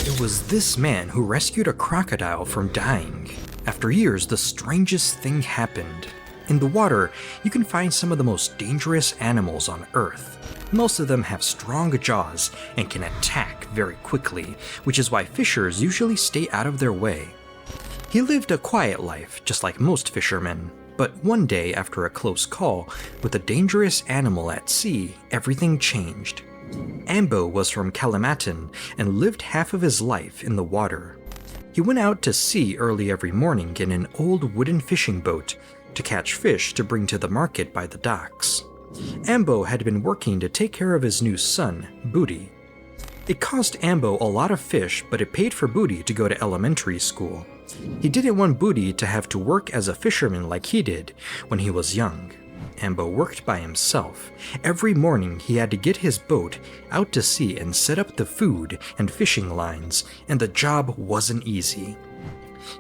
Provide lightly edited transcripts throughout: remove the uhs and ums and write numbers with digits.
It was this man who rescued a crocodile from dying. After years, the strangest thing happened. In the water, you can find some of the most dangerous animals on Earth. Most of them have strong jaws and can attack very quickly, which is why fishers usually stay out of their way. He lived a quiet life, just like most fishermen, but one day after a close call with a dangerous animal at sea, everything changed. Ambo was from Kalimantan and lived half of his life in the water. He went out to sea early every morning in an old wooden fishing boat to catch fish to bring to the market by the docks. Ambo had been working to take care of his new son, Booty. It cost Ambo a lot of fish, but it paid for Booty to go to elementary school. He didn't want Booty to have to work as a fisherman like he did when he was young. Ambo worked by himself. Every morning he had to get his boat out to sea and set up the food and fishing lines, and the job wasn't easy.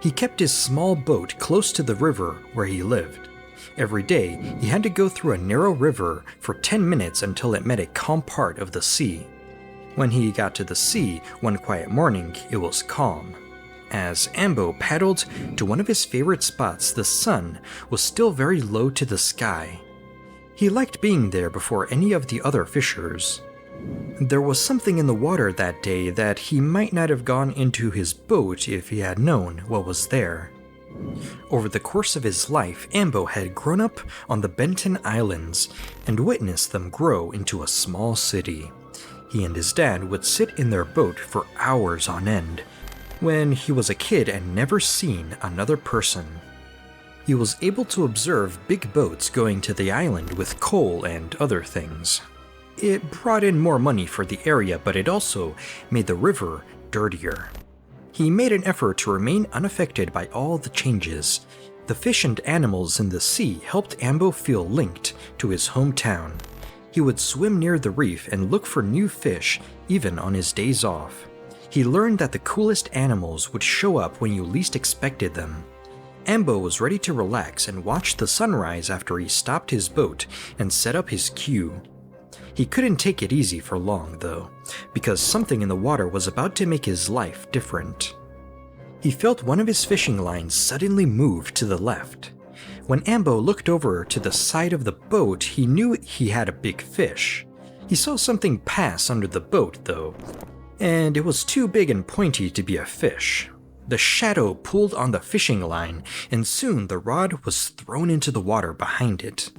He kept his small boat close to the river where he lived. Every day, he had to go through a narrow river for 10 minutes until it met a calm part of the sea. When he got to the sea one quiet morning, it was calm. As Ambo paddled to one of his favorite spots, the sun was still very low to the sky. He liked being there before any of the other fishers. There was something in the water that day that he might not have gone into his boat if he had known what was there. Over the course of his life, Ambo had grown up on the Benton Islands and witnessed them grow into a small city. He and his dad would sit in their boat for hours on end when he was a kid and never seen another person. He was able to observe big boats going to the island with coal and other things. It brought in more money for the area, but it also made the river dirtier. He made an effort to remain unaffected by all the changes. The fish and animals in the sea helped Ambo feel linked to his hometown. He would swim near the reef and look for new fish, even on his days off. He learned that the coolest animals would show up when you least expected them. Ambo was ready to relax and watch the sunrise after he stopped his boat and set up his cue. He couldn't take it easy for long, though, because something in the water was about to make his life different. He felt one of his fishing lines suddenly move to the left. When Ambo looked over to the side of the boat, he knew he had a big fish. He saw something pass under the boat, though, and it was too big and pointy to be a fish. The shadow pulled on the fishing line, and soon the rod was thrown into the water behind it.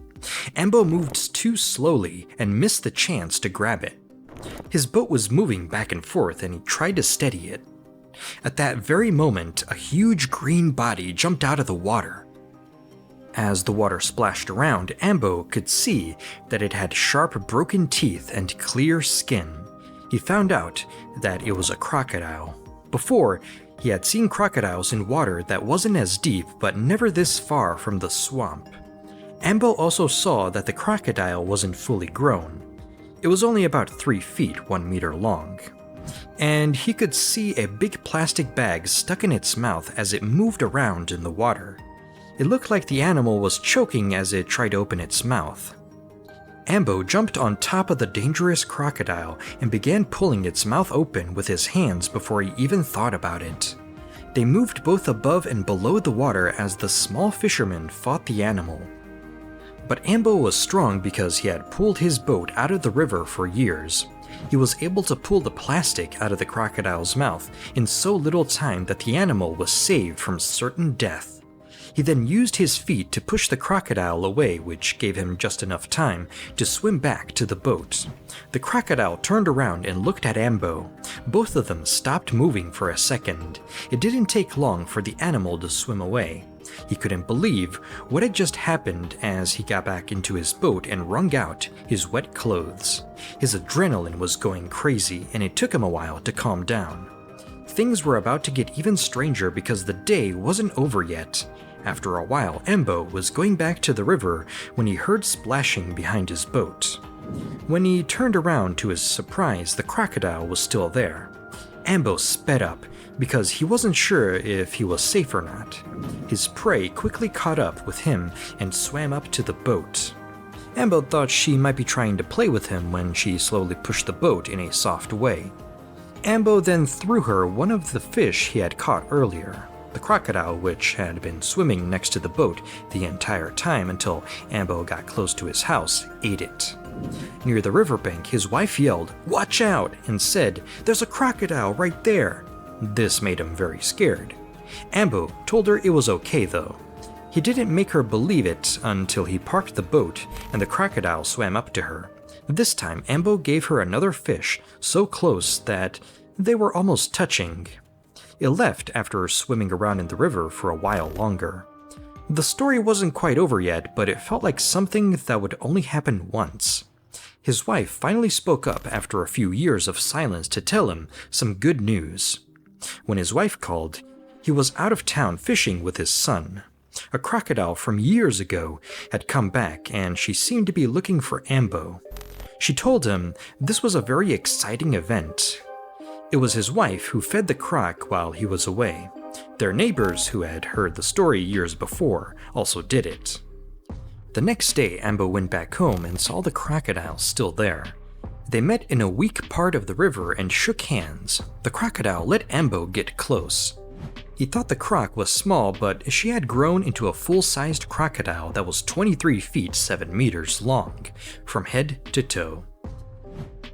Ambo moved too slowly and missed the chance to grab it. His boat was moving back and forth and he tried to steady it. At that very moment, a huge green body jumped out of the water. As the water splashed around, Ambo could see that it had sharp broken teeth and clear skin. He found out that it was a crocodile. Before, he had seen crocodiles in water that wasn't as deep but never this far from the swamp. Ambo also saw that the crocodile wasn't fully grown. It was only about 3 feet 1 meter long. And he could see a big plastic bag stuck in its mouth as it moved around in the water. It looked like the animal was choking as it tried to open its mouth. Ambo jumped on top of the dangerous crocodile and began pulling its mouth open with his hands before he even thought about it. They moved both above and below the water as the small fisherman fought the animal. But Ambo was strong because he had pulled his boat out of the river for years. He was able to pull the plastic out of the crocodile's mouth in so little time that the animal was saved from certain death. He then used his feet to push the crocodile away, which gave him just enough time to swim back to the boat. The crocodile turned around and looked at Ambo. Both of them stopped moving for a second. It didn't take long for the animal to swim away. He couldn't believe what had just happened as he got back into his boat and wrung out his wet clothes. His adrenaline was going crazy, and it took him a while to calm down. Things were about to get even stranger because the day wasn't over yet. After a while, Ambo was going back to the river when he heard splashing behind his boat. When he turned around to his surprise, the crocodile was still there. Ambo sped up because he wasn't sure if he was safe or not. His prey quickly caught up with him and swam up to the boat. Ambo thought she might be trying to play with him when she slowly pushed the boat in a soft way. Ambo then threw her one of the fish he had caught earlier. The crocodile, which had been swimming next to the boat the entire time until Ambo got close to his house, ate it. Near the riverbank, his wife yelled, "Watch out!" and said, "There's a crocodile right there." This made him very scared. Ambo told her it was okay though. He didn't make her believe it until he parked the boat and the crocodile swam up to her. This time, Ambo gave her another fish so close that they were almost touching. It left after swimming around in the river for a while longer. The story wasn't quite over yet, but it felt like something that would only happen once. His wife finally spoke up after a few years of silence to tell him some good news. When his wife called, he was out of town fishing with his son. A crocodile from years ago had come back and she seemed to be looking for Ambo. She told him this was a very exciting event. It was his wife who fed the croc while he was away. Their neighbors, who had heard the story years before, also did it. The next day, Ambo went back home and saw the crocodile still there. They met in a weak part of the river and shook hands. The crocodile let Ambo get close. He thought the croc was small, but she had grown into a full-sized crocodile that was 23 feet 7 meters long, from head to toe.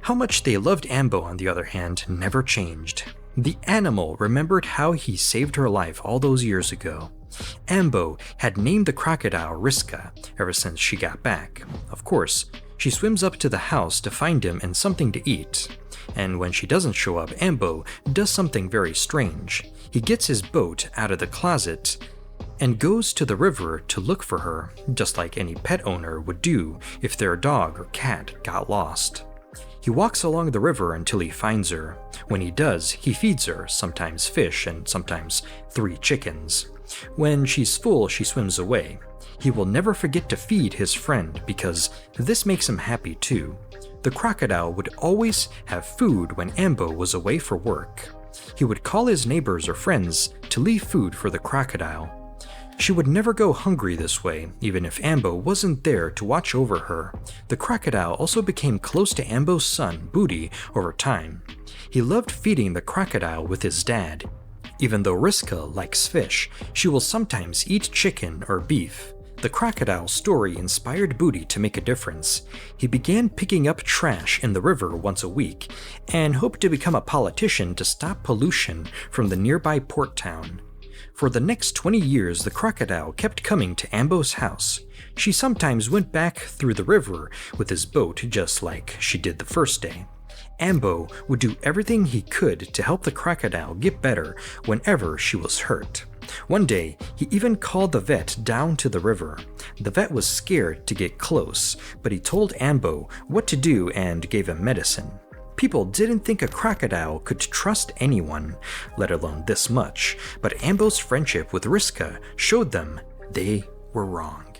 How much they loved Ambo, on the other hand, never changed. The animal remembered how he saved her life all those years ago. Ambo had named the crocodile Riska ever since she got back. Of course, she swims up to the house to find him and something to eat. And when she doesn't show up, Ambo does something very strange. He gets his boat out of the closet and goes to the river to look for her, just like any pet owner would do if their dog or cat got lost. He walks along the river until he finds her. When he does, he feeds her, sometimes fish and sometimes 3 chickens. When she's full, she swims away. He will never forget to feed his friend because this makes him happy too. The crocodile would always have food when Ambo was away for work. He would call his neighbors or friends to leave food for the crocodile. She would never go hungry this way, even if Ambo wasn't there to watch over her. The crocodile also became close to Ambo's son, Booty, over time. He loved feeding the crocodile with his dad. Even though Riska likes fish, she will sometimes eat chicken or beef. The crocodile story inspired Booty to make a difference. He began picking up trash in the river once a week and hoped to become a politician to stop pollution from the nearby port town. For the next 20 years, the crocodile kept coming to Ambo's house. She sometimes went back through the river with his boat, just like she did the first day. Ambo would do everything he could to help the crocodile get better whenever she was hurt. One day, he even called the vet down to the river. The vet was scared to get close, but he told Ambo what to do and gave him medicine. People didn't think a crocodile could trust anyone, let alone this much, but Ambo's friendship with Riska showed them they were wrong.